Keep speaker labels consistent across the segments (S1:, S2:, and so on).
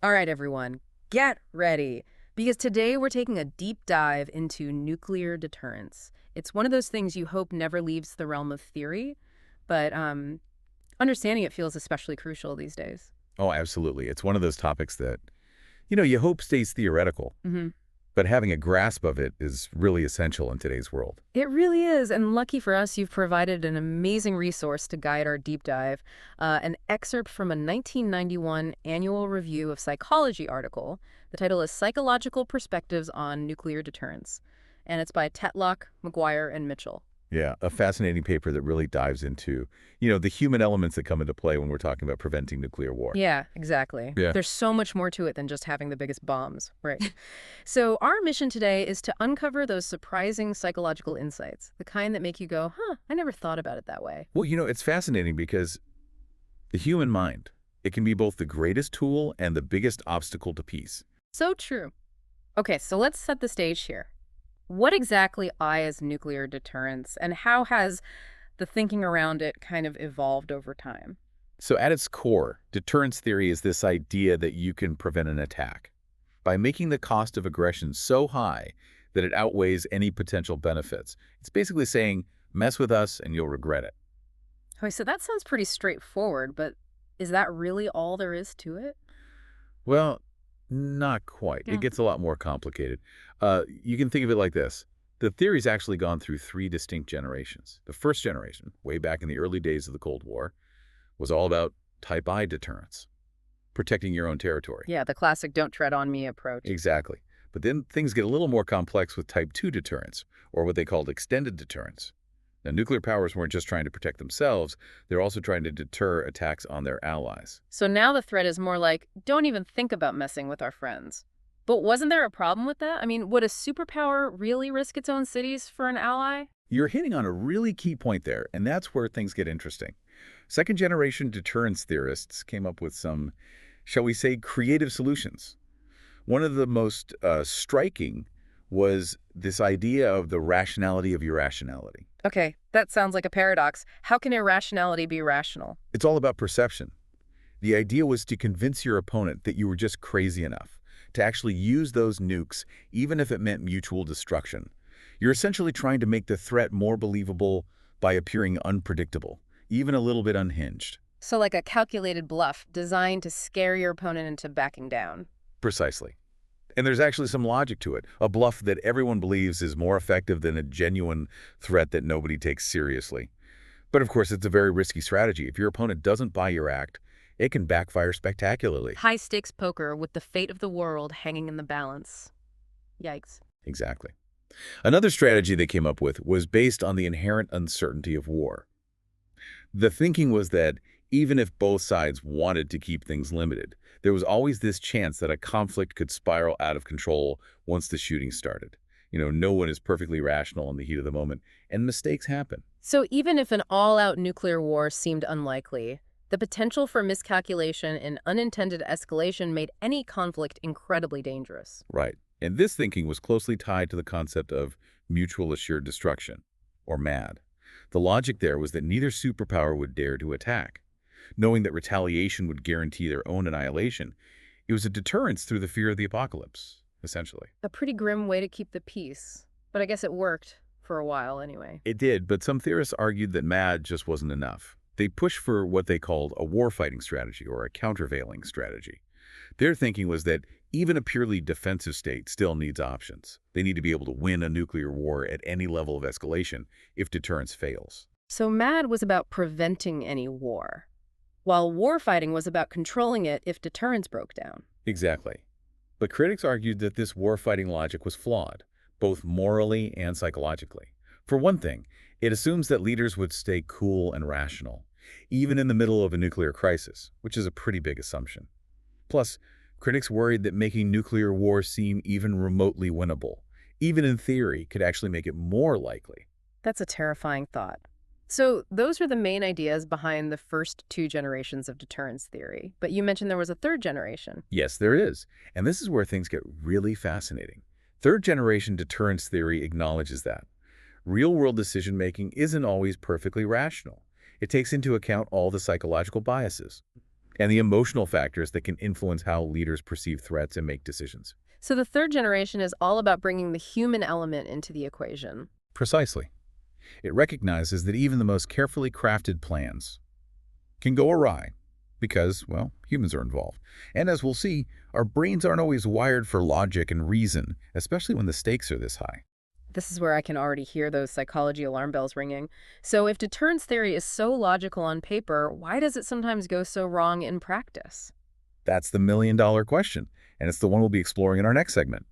S1: All right, everyone, get ready. Because today we're taking a deep dive into nuclear deterrence. It's one of those things you hope never leaves the realm of theory, but understanding it feels especially crucial these days.
S2: Oh, absolutely. It's one of those topics that, you hope stays theoretical,
S1: hmm
S2: but having a grasp of it is really essential in today's world.
S1: It really is, and lucky for us, you've provided an amazing resource to guide our deep dive, an excerpt from a 1991 Annual Review of Psychology article. The title is Psychological Perspectives on Nuclear Deterrence, and it's by Tetlock, McGuire, and Mitchell.
S2: Yeah, a fascinating paper that really dives into, the human elements that come into play when we're talking about preventing nuclear war.
S1: Yeah, exactly.
S2: Yeah.
S1: There's so much more to it than just having the biggest bombs, right? So our mission today is to uncover those surprising psychological insights, the kind that make you go, huh, I never thought about it that way.
S2: Well, it's fascinating because the human mind, it can be both the greatest tool and the biggest obstacle to peace.
S1: So true. Okay, so let's set the stage here. What exactly is nuclear deterrence, and how has the thinking around it kind of evolved over time?
S2: So at its core, deterrence theory is this idea that you can prevent an attack by making the cost of aggression so high that it outweighs any potential benefits. It's basically saying, mess with us and you'll regret it.
S1: Okay, so that sounds pretty straightforward, but is that really all there is to it?
S2: Well, not quite. It
S1: Yeah.
S2: gets a lot more complicated. You can think of it like this. The theory's actually gone through three distinct generations. The first generation, way back in the early days of the Cold War, was all about type I deterrence, protecting your own territory.
S1: Yeah, the classic don't tread on me approach.
S2: Exactly. But then things get a little more complex with type 2 deterrence, or what they called extended deterrence. Now, nuclear powers weren't just trying to protect themselves, they're also trying to deter attacks on their allies.
S1: So now the threat is more like, don't even think about messing with our friends. But wasn't there a problem with that? I mean, would a superpower really risk its own cities for an ally?
S2: You're hitting on a really key point there, and that's where things get interesting. Second generation deterrence theorists came up with some, shall we say, creative solutions. One of the most striking was this idea of the rationality of irrationality.
S1: Okay, that sounds like a paradox. How can irrationality be rational?
S2: It's all about perception. The idea was to convince your opponent that you were just crazy enough to actually use those nukes, even if it meant mutual destruction. You're essentially trying to make the threat more believable by appearing unpredictable, even a little bit unhinged.
S1: So like a calculated bluff designed to scare your opponent into backing down.
S2: Precisely. And there's actually some logic to it. A bluff that everyone believes is more effective than a genuine threat that nobody takes seriously. But of course, it's a very risky strategy. If your opponent doesn't buy your act, it can backfire spectacularly.
S1: High stakes poker with the fate of the world hanging in the balance. Yikes.
S2: Exactly. Another strategy they came up with was based on the inherent uncertainty of war. The thinking was that even if both sides wanted to keep things limited, there was always this chance that a conflict could spiral out of control once the shooting started. No one is perfectly rational in the heat of the moment, and mistakes happen.
S1: So even if an all-out nuclear war seemed unlikely, the potential for miscalculation and unintended escalation made any conflict incredibly dangerous.
S2: Right. And this thinking was closely tied to the concept of mutual assured destruction, or MAD. The logic there was that neither superpower would dare to attack. Knowing that retaliation would guarantee their own annihilation, it was a deterrence through the fear of the apocalypse, essentially.
S1: A pretty grim way to keep the peace, but I guess it worked for a while anyway.
S2: It did, but some theorists argued that MAD just wasn't enough. They pushed for what they called a warfighting strategy or a countervailing strategy. Their thinking was that even a purely defensive state still needs options. They need to be able to win a nuclear war at any level of escalation if deterrence fails.
S1: So MAD was about preventing any war, while warfighting was about controlling it if deterrence broke down.
S2: Exactly. But critics argued that this warfighting logic was flawed, both morally and psychologically. For one thing, it assumes that leaders would stay cool and rational, even in the middle of a nuclear crisis, which is a pretty big assumption. Plus, critics worried that making nuclear war seem even remotely winnable, even in theory, could actually make it more likely.
S1: That's a terrifying thought. So those were the main ideas behind the first two generations of deterrence theory. But you mentioned there was a third generation.
S2: Yes, there is. And this is where things get really fascinating. Third-generation deterrence theory acknowledges that real-world decision-making isn't always perfectly rational. It takes into account all the psychological biases. and the emotional factors that can influence how leaders perceive threats and make decisions.
S1: So the third generation is all about bringing the human element into the equation.
S2: Precisely. It recognizes that even the most carefully crafted plans can go awry because, well, humans are involved. And as we'll see, our brains aren't always wired for logic and reason, especially when the stakes are this high.
S1: This is where I can already hear those psychology alarm bells ringing. So if deterrence theory is so logical on paper, why does it sometimes go so wrong in practice?
S2: That's the million-dollar question, and it's the one we'll be exploring in our next segment.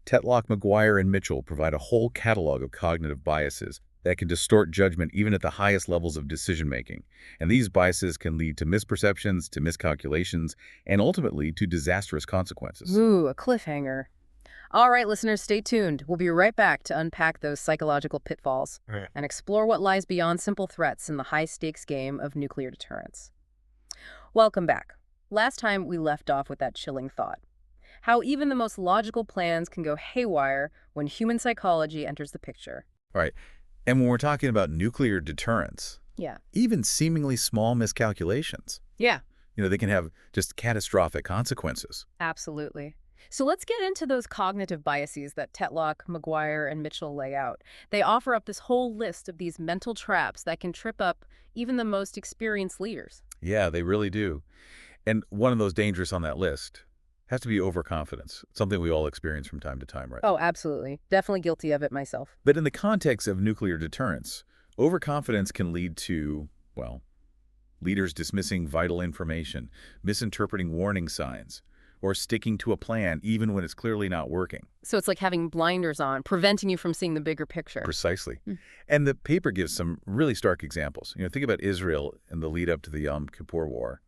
S2: Tetlock, McGuire, and Mitchell provide a whole catalog of cognitive biases that can distort judgment even at the highest levels of decision-making. And these biases can lead to misperceptions, to miscalculations, and ultimately to disastrous consequences.
S1: Ooh, a cliffhanger. All right, listeners, stay tuned. We'll be right back to unpack those psychological pitfalls
S2: Right.
S1: and explore what lies beyond simple threats in the high-stakes game of nuclear deterrence. Welcome back. Last time we left off with that chilling thought. How even the most logical plans can go haywire when human psychology enters the picture.
S2: All right. And when we're talking about nuclear deterrence,
S1: Yeah.
S2: even seemingly small miscalculations,
S1: Yeah.
S2: they can have just catastrophic consequences.
S1: Absolutely. So let's get into those cognitive biases that Tetlock, McGuire, and Mitchell lay out. They offer up this whole list of these mental traps that can trip up even the most experienced leaders.
S2: Yeah, they really do. And one of those dangerous on that list has to be overconfidence, something we all experience from time to time, right?
S1: Oh, absolutely. Definitely guilty of it myself.
S2: But in the context of nuclear deterrence, overconfidence can lead to, well, leaders dismissing vital information, misinterpreting warning signs, or sticking to a plan even when it's clearly not working.
S1: So it's like having blinders on, preventing you from seeing the bigger picture.
S2: Precisely.
S1: Mm.
S2: And the paper gives some really stark examples. Think about Israel in the lead up to the Yom Kippur War.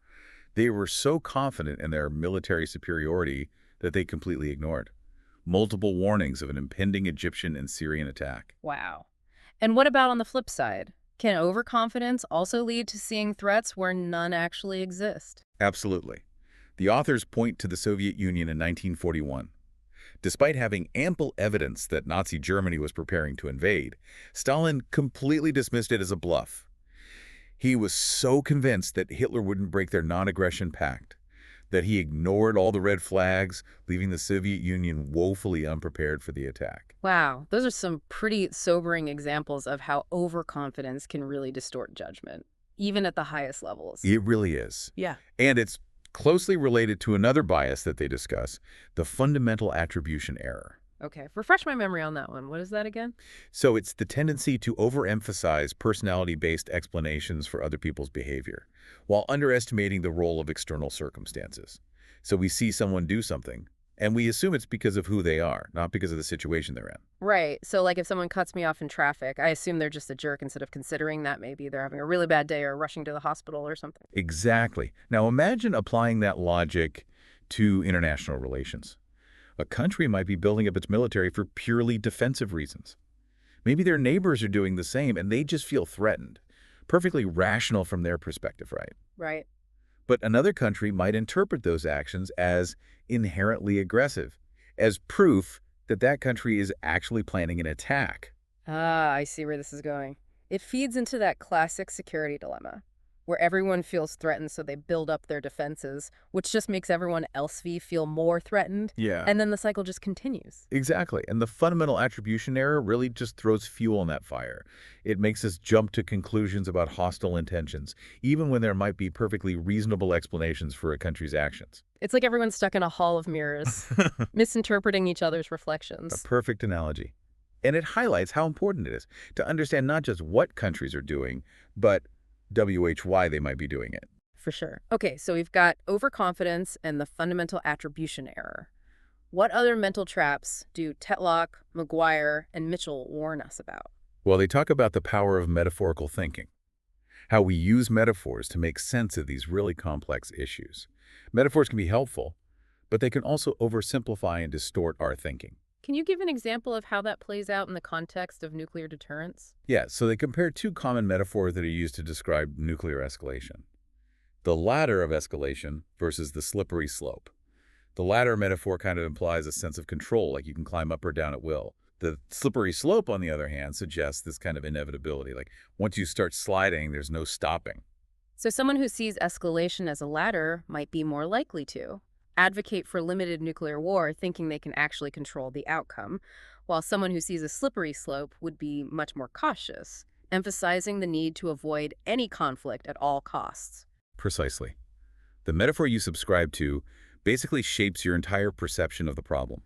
S2: They were so confident in their military superiority that they completely ignored multiple warnings of an impending Egyptian and Syrian attack.
S1: Wow. And what about on the flip side? Can overconfidence also lead to seeing threats where none actually exist?
S2: Absolutely. The authors point to the Soviet Union in 1941. Despite having ample evidence that Nazi Germany was preparing to invade, Stalin completely dismissed it as a bluff. He was so convinced that Hitler wouldn't break their non-aggression pact, that he ignored all the red flags, leaving the Soviet Union woefully unprepared for the attack.
S1: Wow, those are some pretty sobering examples of how overconfidence can really distort judgment, even at the highest levels.
S2: It really is.
S1: Yeah.
S2: And it's closely related to another bias that they discuss, the fundamental attribution error.
S1: Okay, refresh my memory on that one. What is that again?
S2: So it's the tendency to overemphasize personality-based explanations for other people's behavior, while underestimating the role of external circumstances. So we see someone do something, and we assume it's because of who they are, not because of the situation they're in.
S1: Right. So like if someone cuts me off in traffic, I assume they're just a jerk instead of considering that maybe they're having a really bad day or rushing to the hospital or something.
S2: Exactly. Now imagine applying that logic to international relations. A country might be building up its military for purely defensive reasons. Maybe their neighbors are doing the same and they just feel threatened. Perfectly rational from their perspective, right?
S1: Right.
S2: But another country might interpret those actions as inherently aggressive, as proof that that country is actually planning an attack.
S1: Ah, I see where this is going. It feeds into that classic security dilemma, where everyone feels threatened, so they build up their defenses, which just makes everyone else feel more threatened,
S2: Yeah.
S1: and then the cycle just continues.
S2: Exactly. And the fundamental attribution error really just throws fuel on that fire. It makes us jump to conclusions about hostile intentions, even when there might be perfectly reasonable explanations for a country's actions.
S1: It's like everyone's stuck in a hall of mirrors, misinterpreting each other's
S2: A
S1: reflections.
S2: perfect analogy. And it highlights how important it is to understand not just what countries are doing, but why they might be doing it.
S1: For sure. Okay, so we've got overconfidence and the fundamental attribution error. What other mental traps do Tetlock, McGuire, and Mitchell warn us about?
S2: Well, they talk about the power of metaphorical thinking, how we use metaphors to make sense of these really complex issues. Metaphors can be helpful, but they can also oversimplify and distort our thinking.
S1: Can you give an example of how that plays out in the context of nuclear deterrence?
S2: Yeah, so they compare two common metaphors that are used to describe nuclear escalation. The ladder of escalation versus the slippery slope. The ladder metaphor kind of implies a sense of control, like you can climb up or down at will. The slippery slope, on the other hand, suggests this kind of inevitability, like once you start sliding, there's no stopping.
S1: So someone who sees escalation as a ladder might be more likely to advocate for limited nuclear war, thinking they can actually control the outcome, while someone who sees a slippery slope would be much more cautious, emphasizing the need to avoid any conflict at all costs.
S2: Precisely. The metaphor you subscribe to basically shapes your entire perception of the problem,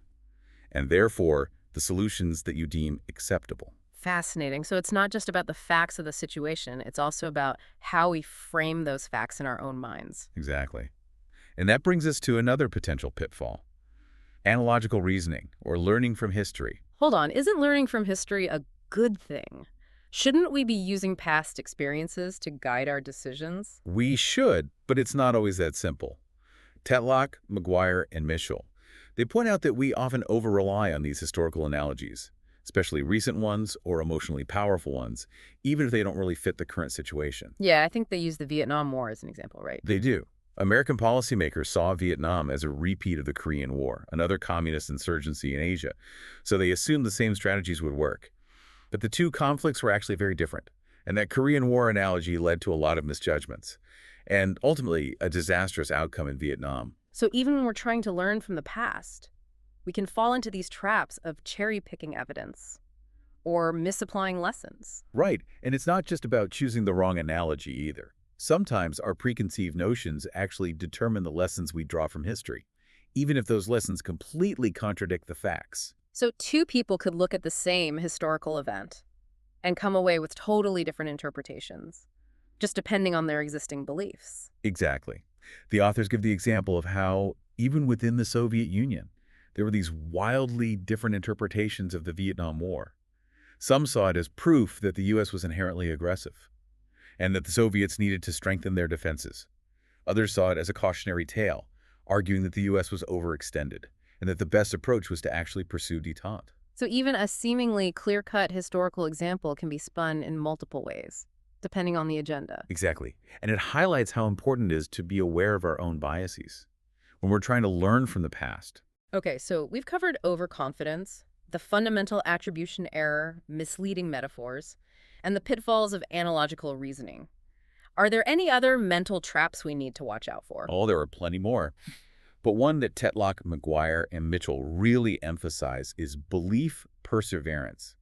S2: and therefore the solutions that you deem acceptable.
S1: Fascinating. So it's not just about the facts of the situation, it's also about how we frame those facts in our own minds.
S2: Exactly. And that brings us to another potential pitfall: analogical reasoning, or learning from history.
S1: Hold on, isn't learning from history a good thing? Shouldn't we be using past experiences to guide our decisions?
S2: We should, but it's not always that simple. Tetlock, McGuire, and Mitchell, they point out that we often over-rely on these historical analogies, especially recent ones or emotionally powerful ones, even if they don't really fit the current situation.
S1: Yeah, I think they use the Vietnam War as an example, right?
S2: They do. American policymakers saw Vietnam as a repeat of the Korean War, another communist insurgency in Asia, so they assumed the same strategies would work. But the two conflicts were actually very different, and that Korean War analogy led to a lot of misjudgments, and ultimately a disastrous outcome in Vietnam.
S1: So even when we're trying to learn from the past, we can fall into these traps of cherry-picking evidence or misapplying lessons.
S2: Right, and it's not just about choosing the wrong analogy either. Sometimes our preconceived notions actually determine the lessons we draw from history, even if those lessons completely contradict the facts.
S1: So two people could look at the same historical event and come away with totally different interpretations, just depending on their existing beliefs.
S2: Exactly. The authors give the example of how, even within the Soviet Union, there were these wildly different interpretations of the Vietnam War. Some saw it as proof that the U.S. was inherently aggressive, and that the Soviets needed to strengthen their defenses. Others saw it as a cautionary tale, arguing that the U.S. was overextended, and that the best approach was to actually pursue détente.
S1: So even a seemingly clear-cut historical example can be spun in multiple ways, depending on the agenda.
S2: Exactly. And it highlights how important it is to be aware of our own biases when we're trying to learn from the past.
S1: Okay, so we've covered overconfidence, the fundamental attribution error, misleading metaphors, and the pitfalls of analogical reasoning. Are there any other mental traps we need to watch out for?
S2: Oh, there are plenty more. But one that Tetlock, McGuire, and Mitchell really emphasize is belief perseverance.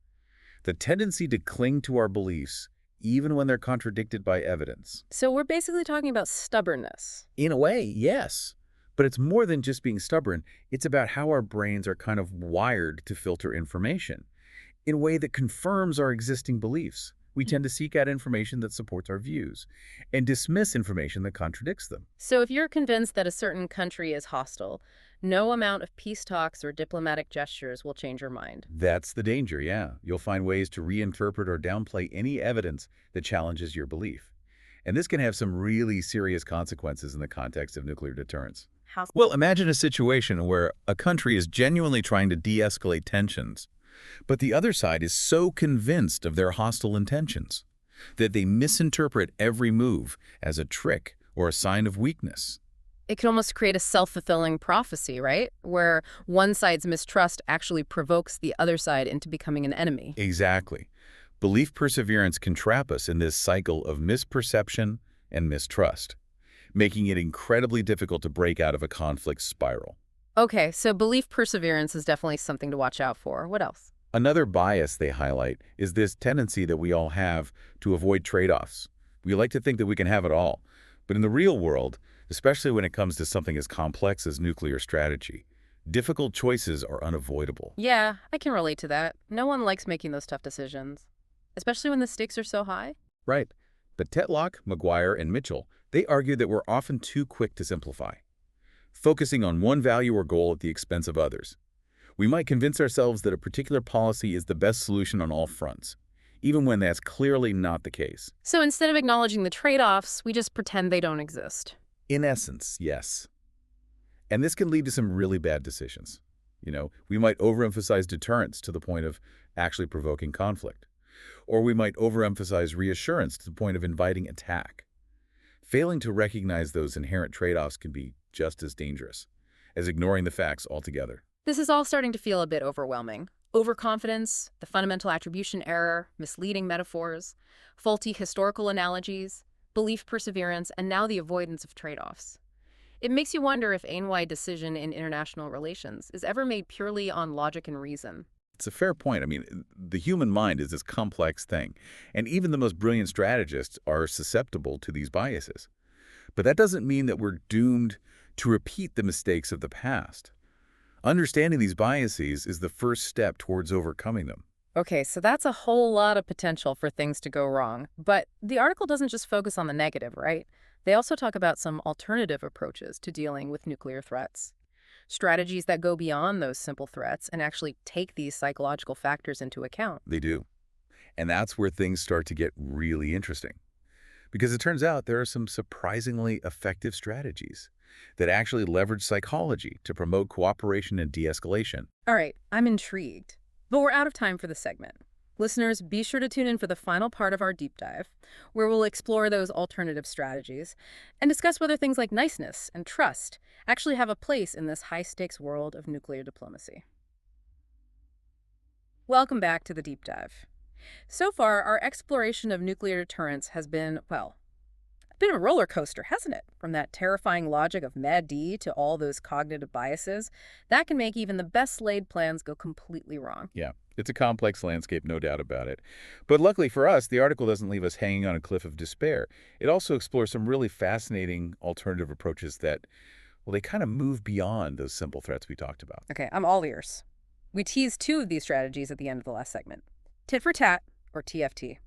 S2: The tendency to cling to our beliefs even when they're contradicted by evidence.
S1: So we're basically talking about stubbornness.
S2: In a way, yes. But it's more than just being stubborn. It's about how our brains are kind of wired to filter information in a way that confirms our existing beliefs. We tend to seek out information that supports our views and dismiss information that contradicts them.
S1: So if you're convinced that a certain country is hostile, no amount of peace talks or diplomatic gestures will change your mind.
S2: That's the danger, yeah. You'll find ways to reinterpret or downplay any evidence that challenges your belief. And this can have some really serious consequences in the context of nuclear deterrence.
S1: How?
S2: Well, imagine a situation where a country is genuinely trying to de-escalate tensions, but the other side is so convinced of their hostile intentions that they misinterpret every move as a trick or a sign of weakness.
S1: It could almost create a self-fulfilling prophecy, right? Where one side's mistrust actually provokes the other side into becoming an enemy.
S2: Exactly. Belief perseverance can trap us in this cycle of misperception and mistrust, making it incredibly difficult to break out of a conflict spiral.
S1: Okay, so belief perseverance is definitely something to watch out for. What else?
S2: Another bias they highlight is this tendency that we all have to avoid trade-offs. We like to think that we can have it all, but in the real world, especially when it comes to something as complex as nuclear strategy, difficult choices are unavoidable.
S1: Yeah, I can relate to that. No one likes making those tough decisions, especially when the stakes are so high.
S2: Right. But Tetlock, McGuire, and Mitchell, they argue that we're often too quick to simplify, focusing on one value or goal at the expense of others. We might convince ourselves that a particular policy is the best solution on all fronts, even when that's clearly not the case.
S1: So instead of acknowledging the trade-offs, we just pretend they don't exist.
S2: In essence, yes. And this can lead to some really bad decisions. We might overemphasize deterrence to the point of actually provoking conflict. Or we might overemphasize reassurance to the point of inviting attack. Failing to recognize those inherent trade-offs can be just as dangerous as ignoring the facts altogether.
S1: This is all starting to feel a bit overwhelming. Overconfidence, the fundamental attribution error, misleading metaphors, faulty historical analogies. belief perseverance, and now the avoidance of trade-offs. It makes you wonder if ANWY decision in international relations is ever made purely on logic and reason.
S2: It's a fair point. I mean, the human mind is this complex thing, and even the most brilliant strategists are susceptible to these biases. But that doesn't mean that we're doomed to repeat the mistakes of the past. Understanding these biases is the first step towards overcoming them.
S1: Okay, so that's a whole lot of potential for things to go wrong. But the article doesn't just focus on the negative, right? They also talk about some alternative approaches to dealing with nuclear threats. Strategies that go beyond those simple threats and actually take these psychological factors into account.
S2: They do. And that's where things start to get really interesting. Because it turns out there are some surprisingly effective strategies that actually leverage psychology to promote cooperation and de-escalation.
S1: All right, I'm intrigued. But we're out of time for this segment. Listeners, be sure to tune in for the final part of our deep dive, where we'll explore those alternative strategies and discuss whether things like niceness and trust actually have a place in this high-stakes world of nuclear diplomacy. Welcome back to the deep dive. So far, our exploration of nuclear deterrence has been, well, a bit of a roller coaster, hasn't it? From that terrifying logic of Mad D to all those cognitive biases, that can make even the best laid plans go completely wrong.
S2: Yeah, it's a complex landscape, no doubt about it. But luckily for us, the article doesn't leave us hanging on a cliff of despair. It also explores some really fascinating alternative approaches that, well, they kind of move beyond those simple threats we talked about.
S1: Okay, I'm all ears. We teased two of these strategies at the end of the last segment. Tit for tat, or TFT,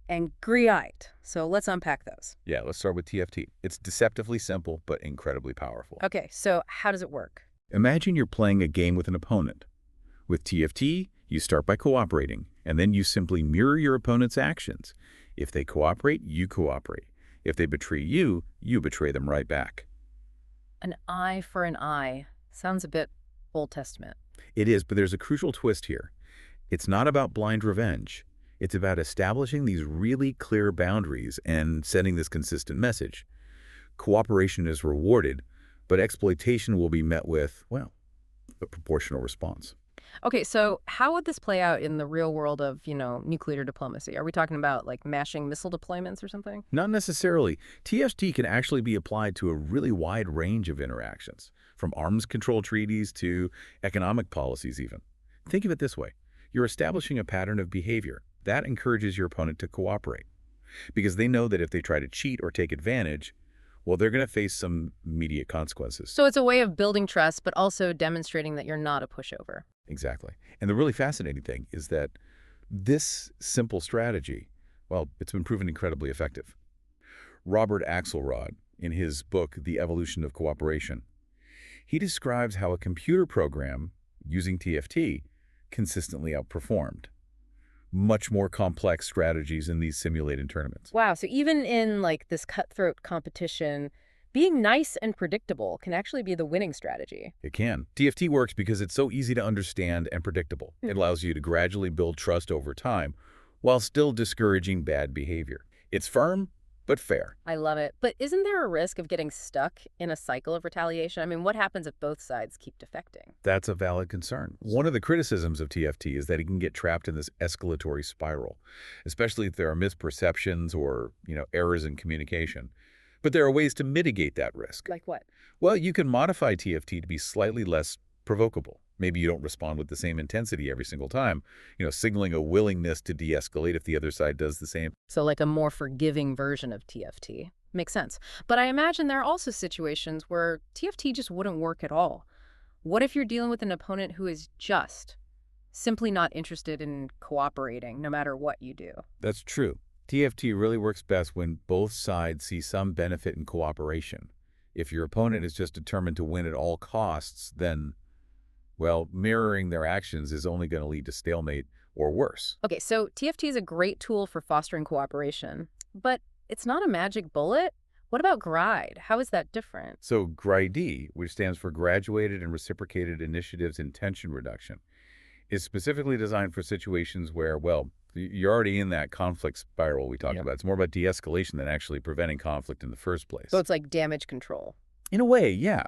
S1: and greenlight. So let's unpack those.
S2: Yeah, let's start with TFT. It's deceptively simple, but incredibly powerful.
S1: Okay, so how does it work?
S2: Imagine you're playing a game with an opponent. With TFT, you start by cooperating, and then you simply mirror your opponent's actions. If they cooperate, you cooperate. If they betray you, you betray them right back.
S1: An eye for an eye. Sounds a bit Old Testament.
S2: It is, but there's a crucial twist here. It's not about blind revenge. It's about establishing these really clear boundaries and sending this consistent message. Cooperation is rewarded, but exploitation will be met with, well, a proportional response.
S1: Okay, so how would this play out in the real world of, nuclear diplomacy? Are we talking about, like, mashing missile deployments or something?
S2: Not necessarily. TFT can actually be applied to a really wide range of interactions, from arms control treaties to economic policies even. Think of it this way. You're establishing a pattern of behavior. That encourages your opponent to cooperate, because they know that if they try to cheat or take advantage, well, they're going to face some immediate consequences.
S1: So it's a way of building trust, but also demonstrating that you're not a pushover.
S2: Exactly. And the really fascinating thing is that this simple strategy, well, it's been proven incredibly effective. Robert Axelrod, in his book, The Evolution of Cooperation, he describes how a computer program using TFT consistently outperformed much more complex strategies in these simulated tournaments.
S1: Wow, so even in, like, this cutthroat competition, being nice and predictable can actually be the winning strategy.
S2: It can. TFT works because it's so easy to understand and predictable. It allows you to gradually build trust over time while still discouraging bad behavior. It's firm, but fair.
S1: I love it. But isn't there a risk of getting stuck in a cycle of retaliation? I mean, what happens if both sides keep defecting?
S2: That's a valid concern. One of the criticisms of TFT is that it can get trapped in this escalatory spiral, especially if there are misperceptions or, errors in communication. But there are ways to mitigate that risk.
S1: Like what?
S2: Well, you can modify TFT to be slightly less provocable. Maybe you don't respond with the same intensity every single time, signaling a willingness to de-escalate if the other side does the same.
S1: So like a more forgiving version of TFT. Makes sense. But I imagine there are also situations where TFT just wouldn't work at all. What if you're dealing with an opponent who is just simply not interested in cooperating, no matter what you do?
S2: That's true. TFT really works best when both sides see some benefit in cooperation. If your opponent is just determined to win at all costs, then, well, mirroring their actions is only going to lead to stalemate or worse.
S1: Okay, so TFT is a great tool for fostering cooperation, but it's not a magic bullet. What about GRIDE? How is that different?
S2: So GRIDE, which stands for Graduated and Reciprocated Initiatives in Tension Reduction, is specifically designed for situations where, well, you're already in that conflict spiral we talked about. It's more about de-escalation than actually preventing conflict in the first place.
S1: So it's like damage control.
S2: In a way, yeah.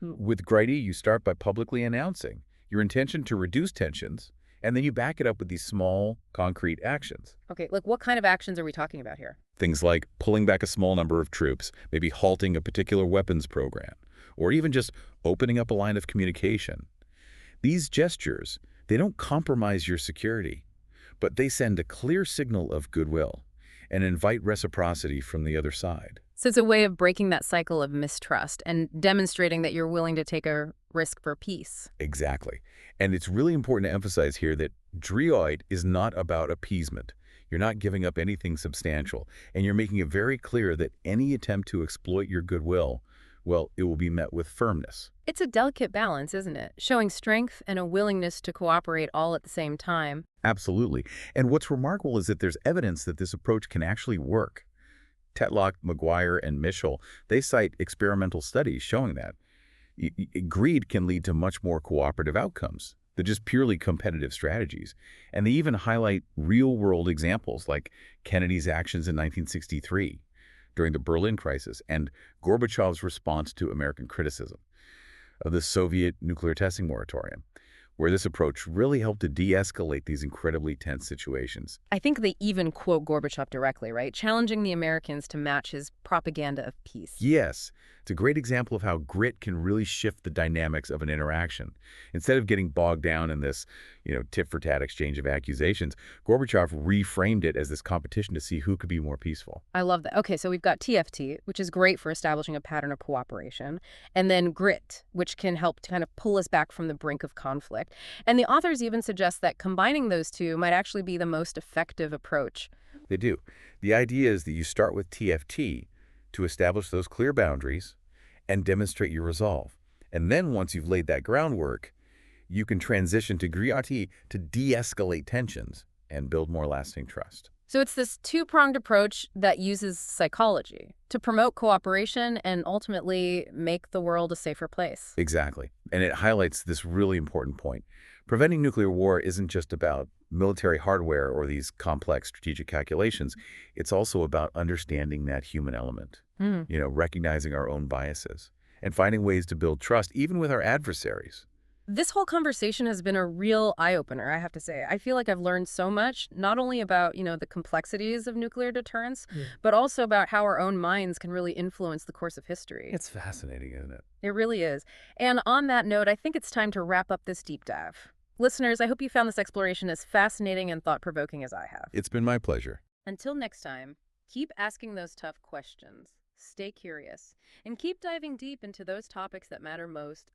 S2: With GRIDE, you start by publicly announcing your intention to reduce tensions And then you back it up with these small, concrete actions.
S1: Okay, like what kind of actions are we talking about here?
S2: Things like pulling back a small number of troops, maybe halting a particular weapons program, or even just opening up a line of communication. These gestures, they don't compromise your security, but they send a clear signal of goodwill and invite reciprocity from the other side.
S1: So it's a way of breaking that cycle of mistrust and demonstrating that you're willing to take a risk for peace.
S2: Exactly. And it's really important to emphasize here that Drioid is not about appeasement. You're not giving up anything substantial, and you're making it very clear that any attempt to exploit your goodwill, well, it will be met with firmness.
S1: It's a delicate balance, isn't it? Showing strength and a willingness to cooperate all at the same time.
S2: Absolutely. And what's remarkable is that there's evidence that this approach can actually work. Tetlock, McGuire, and Mischel, they cite experimental studies showing that. Greed can lead to much more cooperative outcomes than just purely competitive strategies. And they even highlight real-world examples like Kennedy's actions in 1963 during the Berlin crisis and Gorbachev's response to American criticism of the Soviet nuclear testing moratorium, where this approach really helped to de-escalate these incredibly tense situations.
S1: I think they even quote Gorbachev directly, right? Challenging the Americans to match his propaganda of peace.
S2: Yes, it's a great example of how grit can really shift the dynamics of an interaction. Instead of getting bogged down in this, tit-for-tat exchange of accusations, Gorbachev reframed it as this competition to see who could be more peaceful.
S1: I love that. Okay, so we've got TFT, which is great for establishing a pattern of cooperation, and then grit, which can help to kind of pull us back from the brink of conflict. And the authors even suggest that combining those two might actually be the most effective approach.
S2: They do. The idea is that you start with TFT to establish those clear boundaries and demonstrate your resolve. And then once you've laid that groundwork, you can transition to GRIAT to de-escalate tensions and build more lasting trust.
S1: So it's this two-pronged approach that uses psychology to promote cooperation and ultimately make the world a safer place.
S2: Exactly. And it highlights this really important point. Preventing nuclear war isn't just about military hardware or these complex strategic calculations. It's also about understanding that human element, recognizing our own biases and finding ways to build trust even with our adversaries.
S1: This whole conversation has been a real eye-opener, I have to say. I feel like I've learned so much, not only about, the complexities of nuclear deterrence, but also about how our own minds can really influence the course of history.
S2: It's fascinating, isn't it?
S1: It really is. And on that note, I think it's time to wrap up this deep dive. Listeners, I hope you found this exploration as fascinating and thought-provoking as I have.
S2: It's been my pleasure.
S1: Until next time, keep asking those tough questions, stay curious, and keep diving deep into those topics that matter most